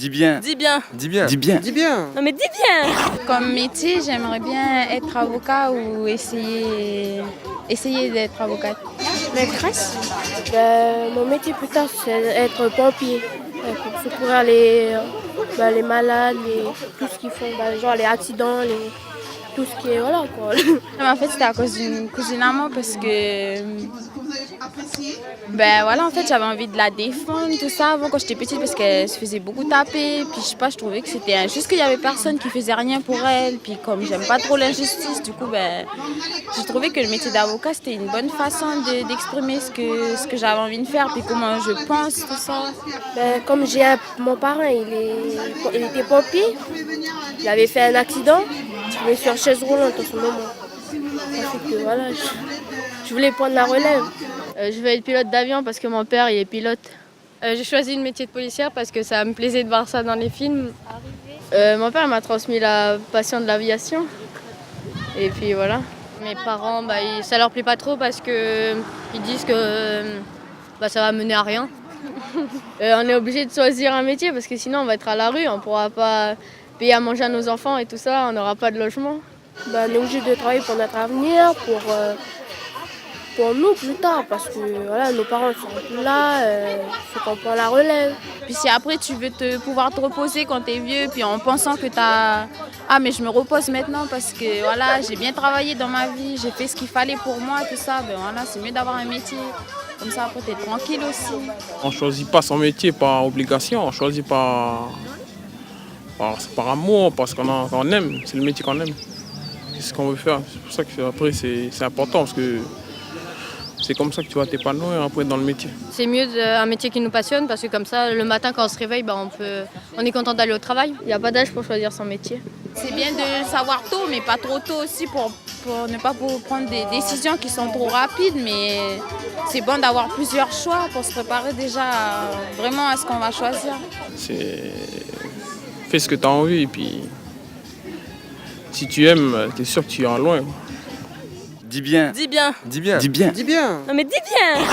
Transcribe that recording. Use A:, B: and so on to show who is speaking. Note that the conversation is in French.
A: Dis bien.
B: Dis bien.
A: Dis bien.
C: Dis bien.
D: Dis bien.
B: Non mais dis bien.
E: Comme métier, j'aimerais bien être avocat ou essayer d'être avocate.
F: Maîtresse. Mon métier plus tard, c'est être pompier. Pour secourir les malades, tout ce qu'ils font, genre les accidents, tout ce qui est, voilà quoi.
E: En fait, c'était à cause d'une cousine à moi parce que en fait, j'avais envie de la défendre, tout ça, avant quand j'étais petite parce qu'elle se faisait beaucoup taper. Puis je sais pas, je trouvais que c'était injuste qu'il y avait personne qui faisait rien pour elle. Puis comme j'aime pas trop l'injustice, du coup, j'ai trouvé que le métier d'avocat, c'était une bonne façon d'exprimer ce que j'avais envie de faire, puis comment je pense, tout ça.
F: Comme mon parent, il était pompier, il avait fait un accident, il est sur chaise roulante en ce moment. Ça fait que voilà, je voulais prendre la relève.
G: Je veux être pilote d'avion parce que mon père il est pilote. J'ai choisi le métier de policière parce que ça me plaisait de voir ça dans les films. Mon père m'a transmis la passion de l'aviation. Et puis voilà. Mes parents, ça leur plaît pas trop parce que ils disent que ça va mener à rien. On est obligé de choisir un métier parce que sinon on va être à la rue, on pourra pas payer à manger à nos enfants et tout ça, on n'aura pas de logement.
F: On est obligé de travailler pour notre avenir, pour nous plus tard, parce que voilà, nos parents sont plus là, faut qu'on prenne la relève.
E: Puis si après tu veux pouvoir te reposer quand tu es vieux, puis en pensant que mais je me repose maintenant parce que voilà, j'ai bien travaillé dans ma vie, j'ai fait ce qu'il fallait pour moi, tout ça, c'est mieux d'avoir un métier. Comme ça après tu es tranquille aussi.
D: On ne choisit pas son métier par obligation, on choisit par amour, parce qu'on aime, c'est le métier qu'on aime. C'est ce qu'on veut faire. C'est pour ça que après c'est important parce que c'est comme ça que tu vas t'épanouir après dans le métier.
G: C'est mieux un métier qui nous passionne parce que comme ça le matin quand on se réveille, on est content d'aller au travail. Il n'y a pas d'âge pour choisir son métier.
E: C'est bien de le savoir tôt, mais pas trop tôt aussi pour ne pas prendre des décisions qui sont trop rapides. Mais c'est bon d'avoir plusieurs choix pour se préparer déjà vraiment à ce qu'on va choisir.
D: Fais ce que tu as envie et puis si tu aimes, tu es sûr que tu iras loin.
A: Dis bien.
B: Dis bien.
A: Dis bien.
C: Dis bien.
B: Non mais dis bien.